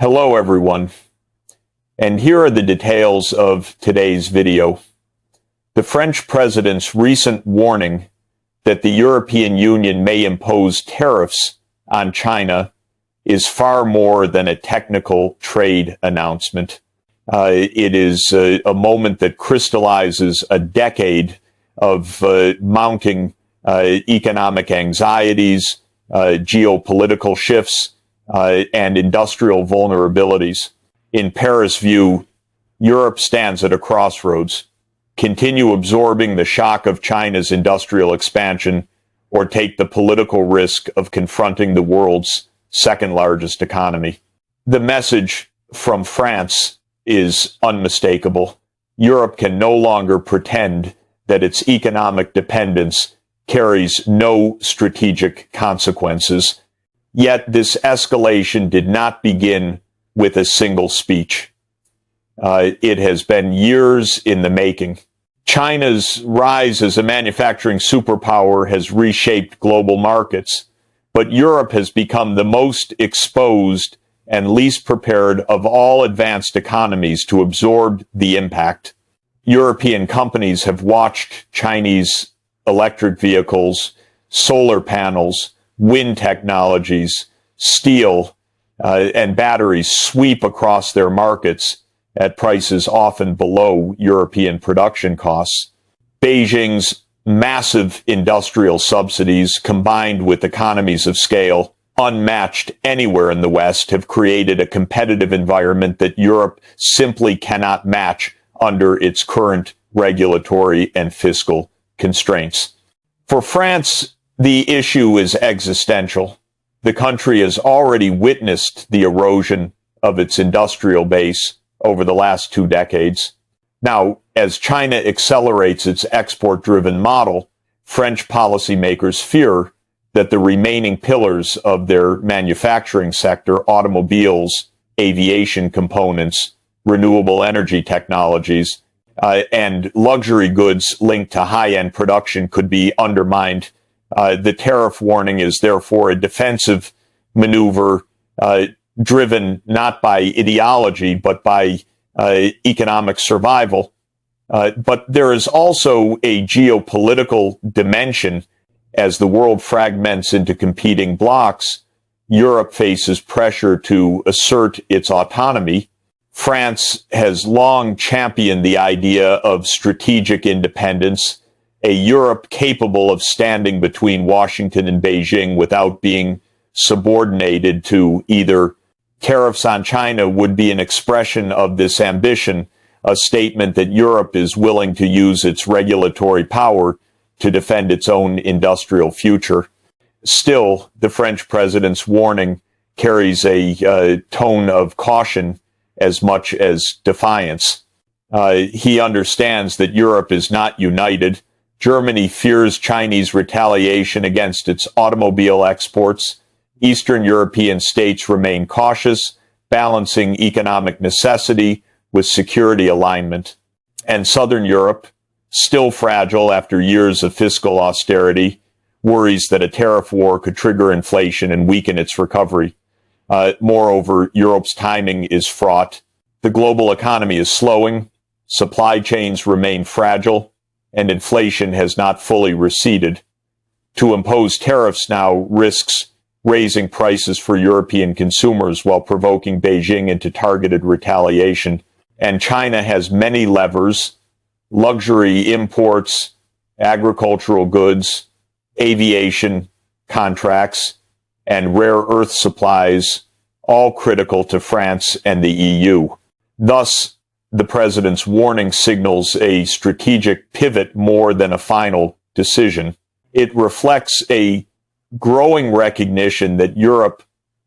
Hello everyone, and here are the details of today's video. The French president's recent warning that the European Union may impose tariffs on China is far more than a technical trade announcement. It is a moment that crystallizes a decade of mounting economic anxieties, geopolitical shifts, and industrial vulnerabilities. In Paris' view, Europe stands at a crossroads. Continue absorbing the shock of China's industrial expansion, or take the political risk of confronting the world's second largest economy. The message from France is unmistakable. Europe can no longer pretend that its economic dependence carries no strategic consequences. Yet this escalation did not begin with a single speech. It has been years in the making. China's rise as a manufacturing superpower has reshaped global markets, but Europe has become the most exposed and least prepared of all advanced economies to absorb the impact. European companies have watched Chinese electric vehicles, solar panels, wind technologies, steel, and batteries sweep across their markets at prices often below European production costs. Beijing's massive industrial subsidies, combined with economies of scale unmatched anywhere in the West, have created a competitive environment that Europe simply cannot match under its current regulatory and fiscal constraints. For France, the issue is existential. The country has already witnessed the erosion of its industrial base over the last 2 decades. Now, as China accelerates its export-driven model, French policymakers fear that the remaining pillars of their manufacturing sector, automobiles, aviation components, renewable energy technologies, and luxury goods linked to high-end production could be undermined. The tariff warning is therefore a defensive maneuver driven not by ideology, but by economic survival. But there is also a geopolitical dimension. As the world fragments into competing blocs, Europe faces pressure to assert its autonomy. France has long championed the idea of strategic independence, a Europe capable of standing between Washington and Beijing without being subordinated to either. Tariffs on China would be an expression of this ambition, a statement that Europe is willing to use its regulatory power to defend its own industrial future. Still, the French president's warning carries a tone of caution as much as defiance. He understands that Europe is not united. Germany fears Chinese retaliation against its automobile exports. Eastern European states remain cautious, balancing economic necessity with security alignment. And Southern Europe, still fragile after years of fiscal austerity, worries that a tariff war could trigger inflation and weaken its recovery. Moreover, Europe's timing is fraught. The global economy is slowing, supply chains remain fragile, and inflation has not fully receded. To impose tariffs now risks raising prices for European consumers while provoking Beijing into targeted retaliation. And China has many levers: luxury imports, agricultural goods, aviation contracts, and rare earth supplies, all critical to France and the EU. Thus, the president's warning signals a strategic pivot more than a final decision. It reflects a growing recognition that Europe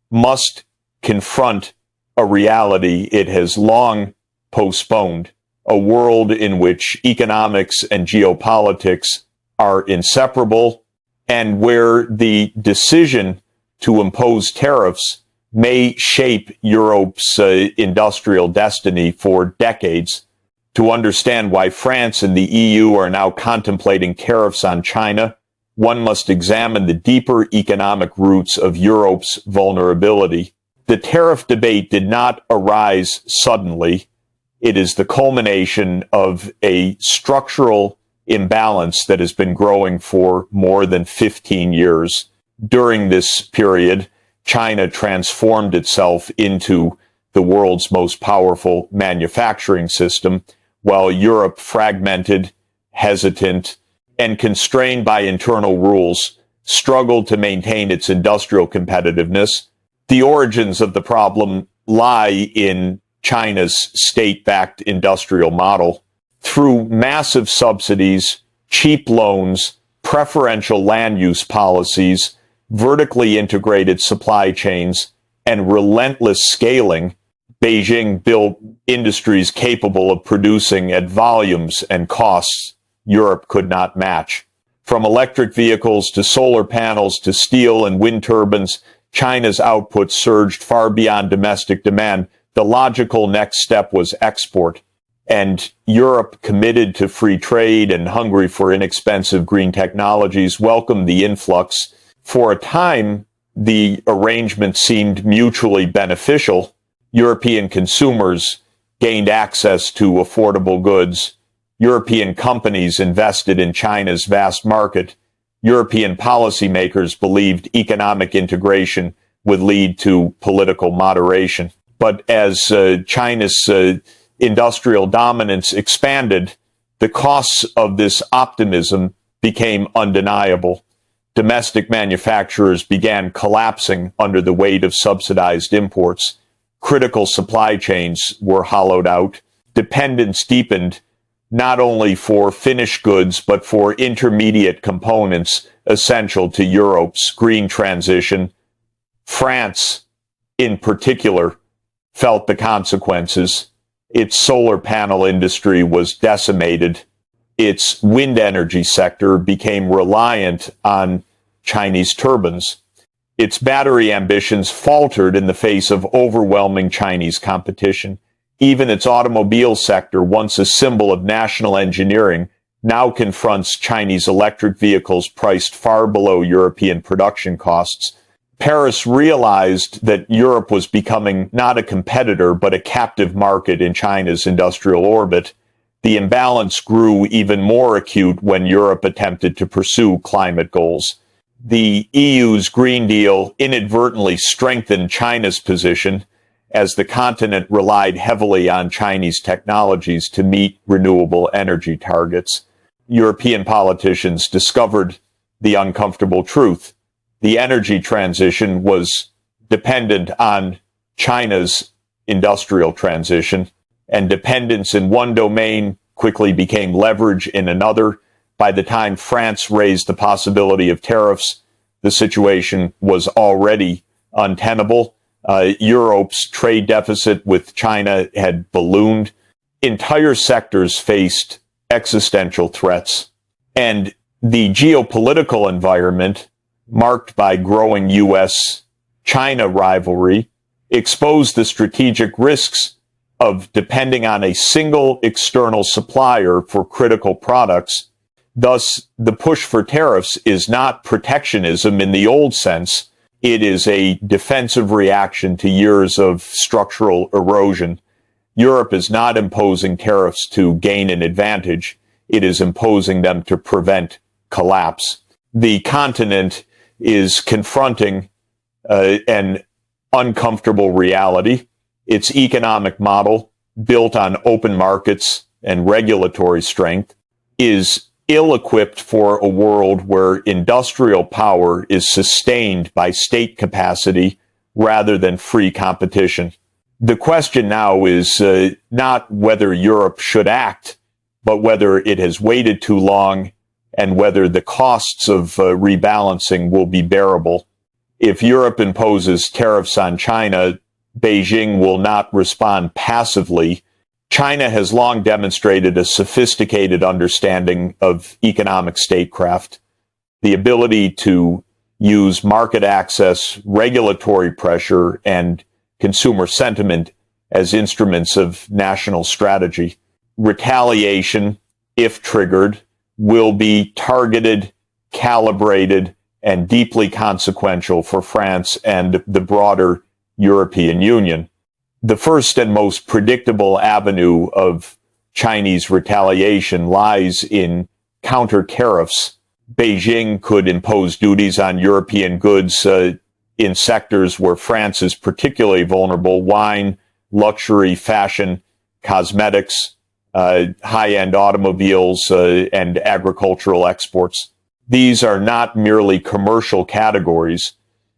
must confront a reality it has long postponed, a world in which economics and geopolitics are inseparable, and where the decision to impose tariffs may shape Europe's industrial destiny for decades. To understand why France and the EU are now contemplating tariffs on China, one must examine the deeper economic roots of Europe's vulnerability. The tariff debate did not arise suddenly. It is the culmination of a structural imbalance that has been growing for more than 15 years. During this period, China transformed itself into the world's most powerful manufacturing system, while Europe, fragmented, hesitant, and constrained by internal rules, struggled to maintain its industrial competitiveness. The origins of the problem lie in China's state-backed industrial model. Through massive subsidies, cheap loans, preferential land use policies, vertically integrated supply chains, and relentless scaling, Beijing built industries capable of producing at volumes and costs Europe could not match. From electric vehicles to solar panels to steel and wind turbines, China's output surged far beyond domestic demand. The logical next step was export. And Europe, committed to free trade and hungry for inexpensive green technologies, welcomed the influx. For a time, the arrangement seemed mutually beneficial. European consumers gained access to affordable goods. European companies invested in China's vast market. European policymakers believed economic integration would lead to political moderation. But as China's industrial dominance expanded, the costs of this optimism became undeniable. Domestic manufacturers began collapsing under the weight of subsidized imports. Critical supply chains were hollowed out. Dependence deepened not only for finished goods, but for intermediate components essential to Europe's green transition. France, in particular, felt the consequences. Its solar panel industry was decimated. Its wind energy sector became reliant on Chinese turbines. Its battery ambitions faltered in the face of overwhelming Chinese competition. Even its automobile sector, once a symbol of national engineering, now confronts Chinese electric vehicles priced far below European production costs. Paris realized that Europe was becoming not a competitor, but a captive market in China's industrial orbit. The imbalance grew even more acute when Europe attempted to pursue climate goals. The EU's Green Deal inadvertently strengthened China's position, as the continent relied heavily on Chinese technologies to meet renewable energy targets. European politicians discovered the uncomfortable truth. The energy transition was dependent on China's industrial transition, and dependence in one domain quickly became leverage in another. By the time France raised the possibility of tariffs, the situation was already untenable. Europe's trade deficit with China had ballooned. Entire sectors faced existential threats. And the geopolitical environment, marked by growing U.S.-China rivalry, exposed the strategic risks of depending on a single external supplier for critical products. Thus, the push for tariffs is not protectionism in the old sense. It is a defensive reaction to years of structural erosion. Europe is not imposing tariffs to gain an advantage. It is imposing them to prevent collapse. The continent is confronting an uncomfortable reality. Its economic model, built on open markets and regulatory strength, is ill-equipped for a world where industrial power is sustained by state capacity rather than free competition. The question now is not whether Europe should act, but whether it has waited too long and whether the costs of rebalancing will be bearable. If Europe imposes tariffs on China, Beijing will not respond passively. China has long demonstrated a sophisticated understanding of economic statecraft, the ability to use market access, regulatory pressure, and consumer sentiment as instruments of national strategy. Retaliation, if triggered, will be targeted, calibrated, and deeply consequential for France and the broader European Union. The first and most predictable avenue of Chinese retaliation lies in counter-tariffs. Beijing could impose duties on European goods in sectors where France is particularly vulnerable: wine, luxury, fashion, cosmetics, high-end automobiles, and agricultural exports. These are not merely commercial categories.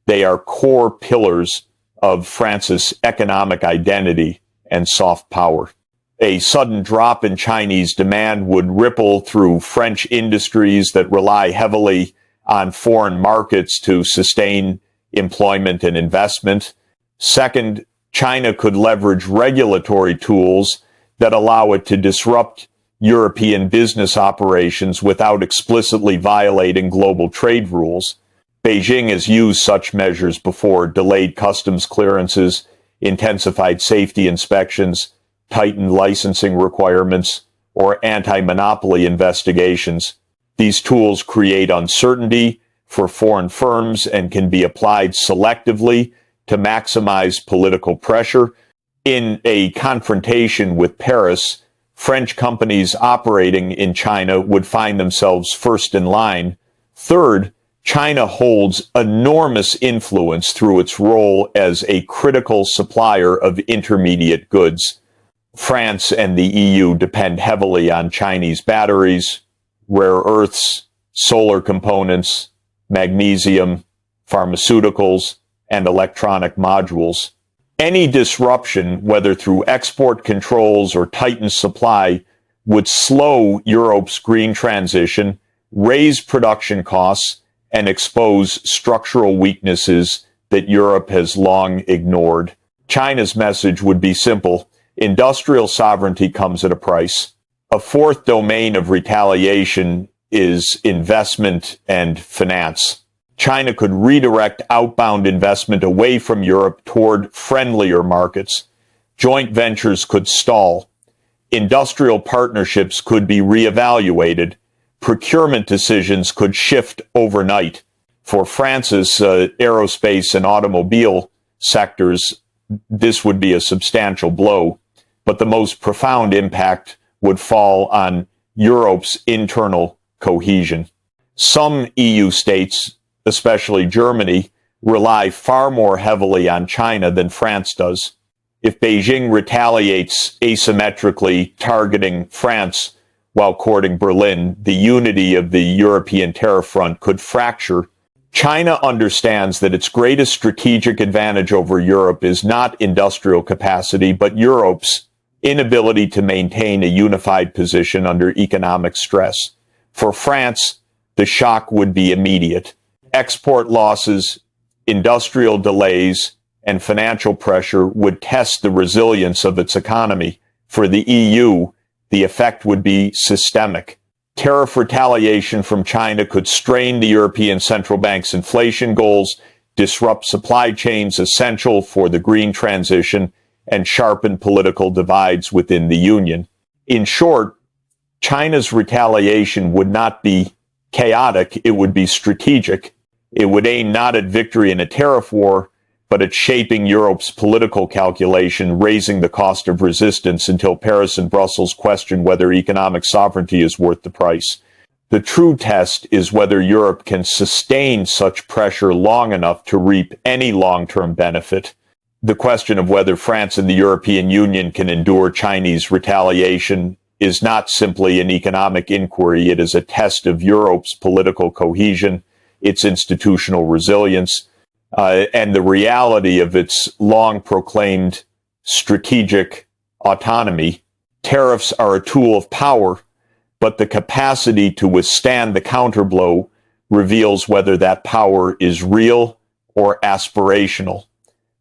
They are core pillars of France's economic identity and soft power. A sudden drop in Chinese demand would ripple through French industries that rely heavily on foreign markets to sustain employment and investment. Second, China could leverage regulatory tools that allow it to disrupt European business operations without explicitly violating global trade rules. Beijing has used such measures before: delayed customs clearances, intensified safety inspections, tightened licensing requirements, or anti-monopoly investigations. These tools create uncertainty for foreign firms and can be applied selectively to maximize political pressure. In a confrontation with Paris, French companies operating in China would find themselves first in line. Third, China holds enormous influence through its role as a critical supplier of intermediate goods. France and the EU depend heavily on Chinese batteries, rare earths, solar components, magnesium, pharmaceuticals, and electronic modules. Any disruption, whether through export controls or tightened supply, would slow Europe's green transition, raise production costs, and expose structural weaknesses that Europe has long ignored. China's message would be simple: industrial sovereignty comes at a price. A fourth domain of retaliation is investment and finance. China could redirect outbound investment away from Europe toward friendlier markets. Joint ventures could stall. Industrial partnerships could be reevaluated. Procurement decisions could shift overnight. For France's aerospace and automobile sectors, this would be a substantial blow, but the most profound impact would fall on Europe's internal cohesion. Some EU states, especially Germany, rely far more heavily on China than France does. If Beijing retaliates asymmetrically, targeting France while courting Berlin, the unity of the European tariff front could fracture. China understands that its greatest strategic advantage over Europe is not industrial capacity, but Europe's inability to maintain a unified position under economic stress. For France, the shock would be immediate. Export losses, industrial delays, and financial pressure would test the resilience of its economy. For the EU, the effect would be systemic. Tariff retaliation from China could strain the European Central Bank's inflation goals, disrupt supply chains essential for the green transition, and sharpen political divides within the Union. In short, China's retaliation would not be chaotic, it would be strategic. It would aim not at victory in a tariff war, but at shaping Europe's political calculation, raising the cost of resistance until Paris and Brussels question whether economic sovereignty is worth the price. The true test is whether Europe can sustain such pressure long enough to reap any long-term benefit. The question of whether France and the European Union can endure Chinese retaliation is not simply an economic inquiry. It is a test of Europe's political cohesion, its institutional resilience, and the reality of its long-proclaimed strategic autonomy. Tariffs are a tool of power, but the capacity to withstand the counterblow reveals whether that power is real or aspirational.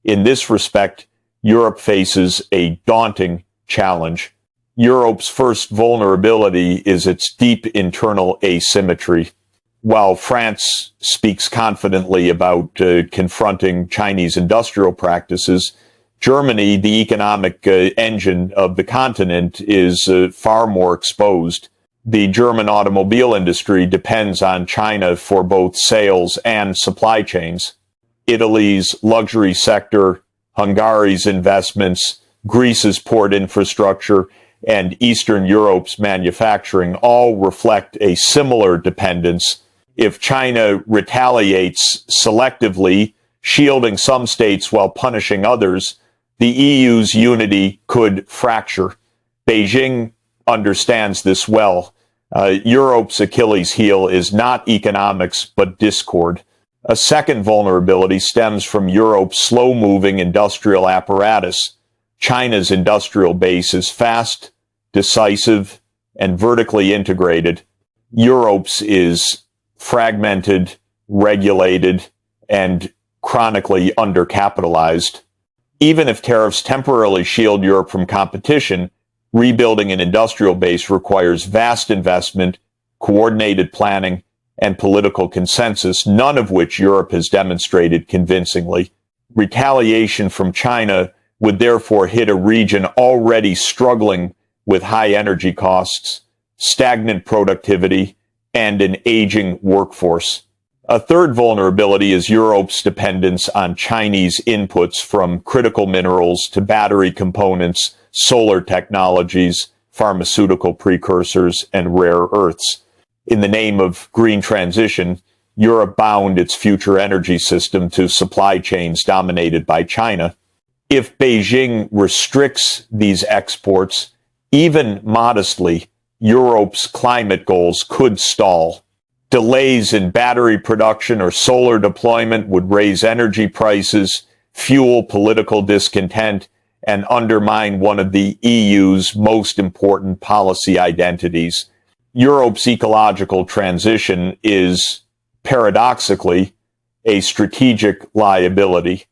In this respect, Europe faces a daunting challenge. Europe's first vulnerability is its deep internal asymmetry. While France speaks confidently about confronting Chinese industrial practices, Germany, the economic engine of the continent, is far more exposed. The German automobile industry depends on China for both sales and supply chains. Italy's luxury sector, Hungary's investments, Greece's port infrastructure, and Eastern Europe's manufacturing all reflect a similar dependence. If China retaliates selectively, shielding some states while punishing others, the EU's unity could fracture. Beijing understands this well. Europe's Achilles heel is not economics, but discord. A second vulnerability stems from Europe's slow-moving industrial apparatus. China's industrial base is fast, decisive, and vertically integrated. Europe's is fragmented, regulated, and chronically undercapitalized. Even if tariffs temporarily shield Europe from competition, rebuilding an industrial base requires vast investment, coordinated planning, and political consensus, none of which Europe has demonstrated convincingly. Retaliation from China would therefore hit a region already struggling with high energy costs, stagnant productivity, and an aging workforce. A third vulnerability is Europe's dependence on Chinese inputs, from critical minerals to battery components, solar technologies, pharmaceutical precursors, and rare earths. In the name of green transition, Europe bound its future energy system to supply chains dominated by China. If Beijing restricts these exports, even modestly, Europe's climate goals could stall. Delays in battery production or solar deployment would raise energy prices, fuel political discontent, and undermine one of the EU's most important policy identities. Europe's ecological transition is, paradoxically, a strategic liability.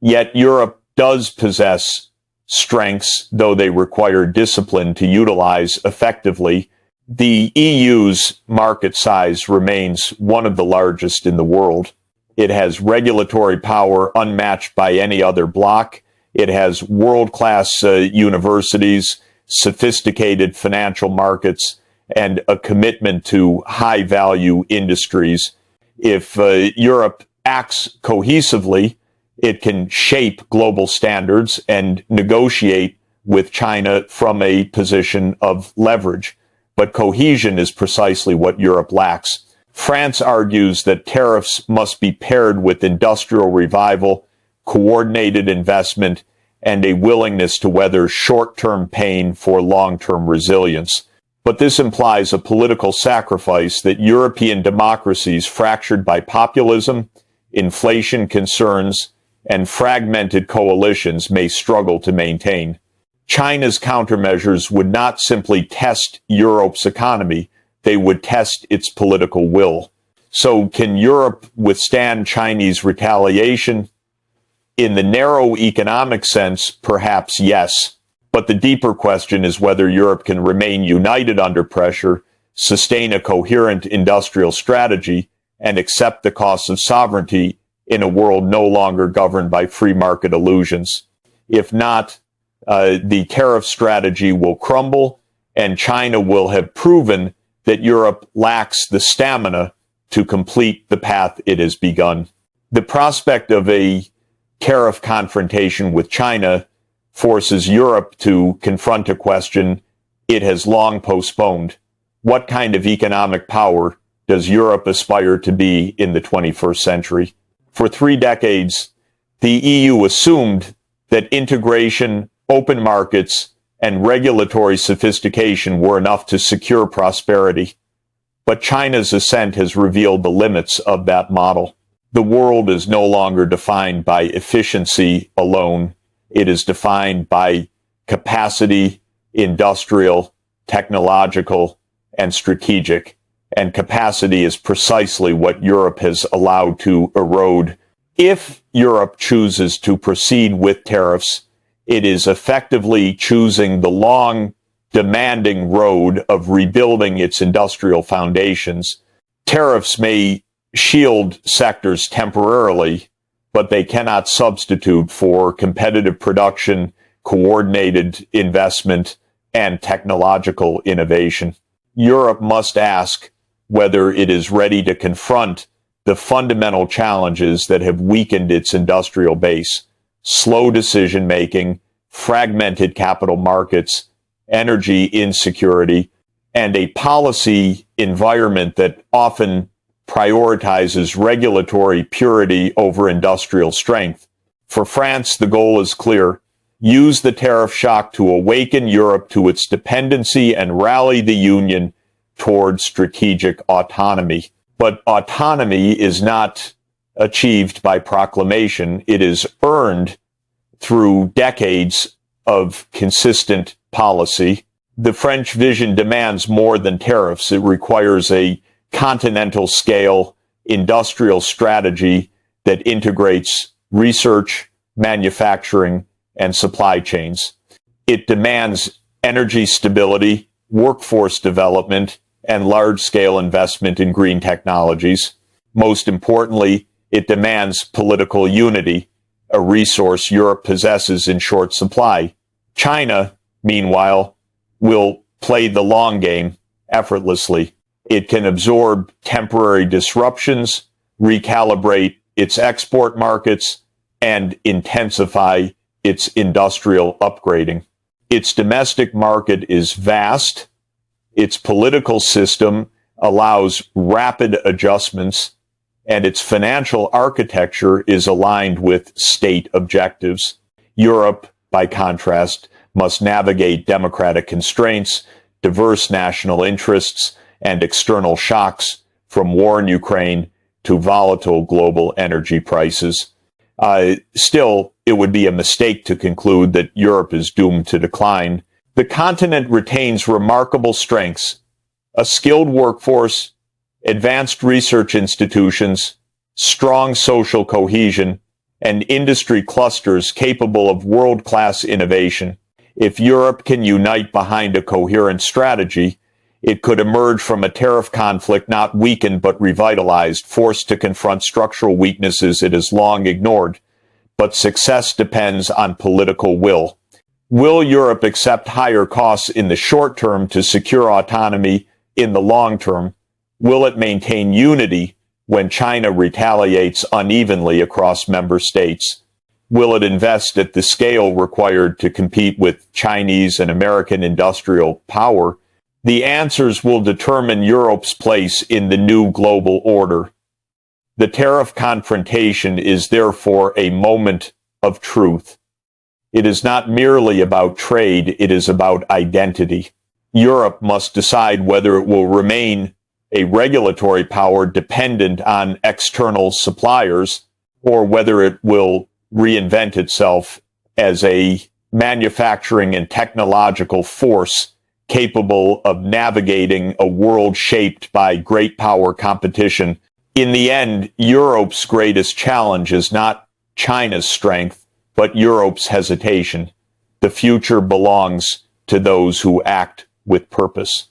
Yet Europe does possess strengths, though they require discipline to utilize effectively. The EU's market size remains one of the largest in the world. It has regulatory power unmatched by any other bloc. It has world-class universities, sophisticated financial markets, and a commitment to high-value industries. If Europe acts cohesively, it can shape global standards and negotiate with China from a position of leverage. But cohesion is precisely what Europe lacks. France argues that tariffs must be paired with industrial revival, coordinated investment, and a willingness to weather short-term pain for long-term resilience. But this implies a political sacrifice that European democracies fractured by populism, inflation concerns, and fragmented coalitions may struggle to maintain. China's countermeasures would not simply test Europe's economy, they would test its political will. So can Europe withstand Chinese retaliation? In the narrow economic sense, perhaps yes. But the deeper question is whether Europe can remain united under pressure, sustain a coherent industrial strategy, and accept the costs of sovereignty in a world no longer governed by free market illusions. If not, the tariff strategy will crumble, and China will have proven that Europe lacks the stamina to complete the path it has begun. The prospect of a tariff confrontation with China forces Europe to confront a question it has long postponed. What kind of economic power does Europe aspire to be in the 21st century? For 3 decades, the EU assumed that integration, open markets, and regulatory sophistication were enough to secure prosperity. But China's ascent has revealed the limits of that model. The world is no longer defined by efficiency alone. It is defined by capacity, industrial, technological, and strategic. And capacity is precisely what Europe has allowed to erode. If Europe chooses to proceed with tariffs, it is effectively choosing the long, demanding road of rebuilding its industrial foundations. Tariffs may shield sectors temporarily, but they cannot substitute for competitive production, coordinated investment, and technological innovation. Europe must ask whether it is ready to confront the fundamental challenges that have weakened its industrial base. slow decision-making, fragmented capital markets, energy insecurity, and a policy environment that often prioritizes regulatory purity over industrial strength. For France, the goal is clear. Use the tariff shock to awaken Europe to its dependency and rally the Union toward strategic autonomy. But autonomy is not achieved by proclamation. It is earned through decades of consistent policy. The French vision demands more than tariffs. It requires a continental scale industrial strategy that integrates research, manufacturing, and supply chains. It demands energy stability, workforce development, and large-scale investment in green technologies. Most importantly, it demands political unity, a resource Europe possesses in short supply. China, meanwhile, will play the long game effortlessly. It can absorb temporary disruptions, recalibrate its export markets, and intensify its industrial upgrading. Its domestic market is vast. Its political system allows rapid adjustments, and its financial architecture is aligned with state objectives. Europe, by contrast, must navigate democratic constraints, diverse national interests, and external shocks, from war in Ukraine to volatile global energy prices. Still, it would be a mistake to conclude that Europe is doomed to decline. The continent retains remarkable strengths: a skilled workforce, advanced research institutions, strong social cohesion, and industry clusters capable of world-class innovation. If Europe can unite behind a coherent strategy, it could emerge from a tariff conflict not weakened but revitalized, forced to confront structural weaknesses it has long ignored. But success depends on political will. Will Europe accept higher costs in the short term to secure autonomy in the long term? Will it maintain unity when China retaliates unevenly across member states? Will it invest at the scale required to compete with Chinese and American industrial power? The answers will determine Europe's place in the new global order. The tariff confrontation is therefore a moment of truth. It is not merely about trade, it is about identity. Europe must decide whether it will remain a regulatory power dependent on external suppliers, or whether it will reinvent itself as a manufacturing and technological force capable of navigating a world shaped by great power competition. In the end, Europe's greatest challenge is not China's strength, but Europe's hesitation. The future belongs to those who act with purpose.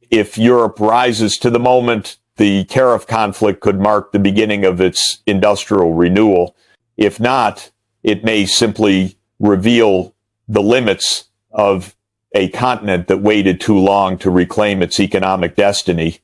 If Europe rises to the moment, the tariff conflict could mark the beginning of its industrial renewal. If not, it may simply reveal the limits of a continent that waited too long to reclaim its economic destiny.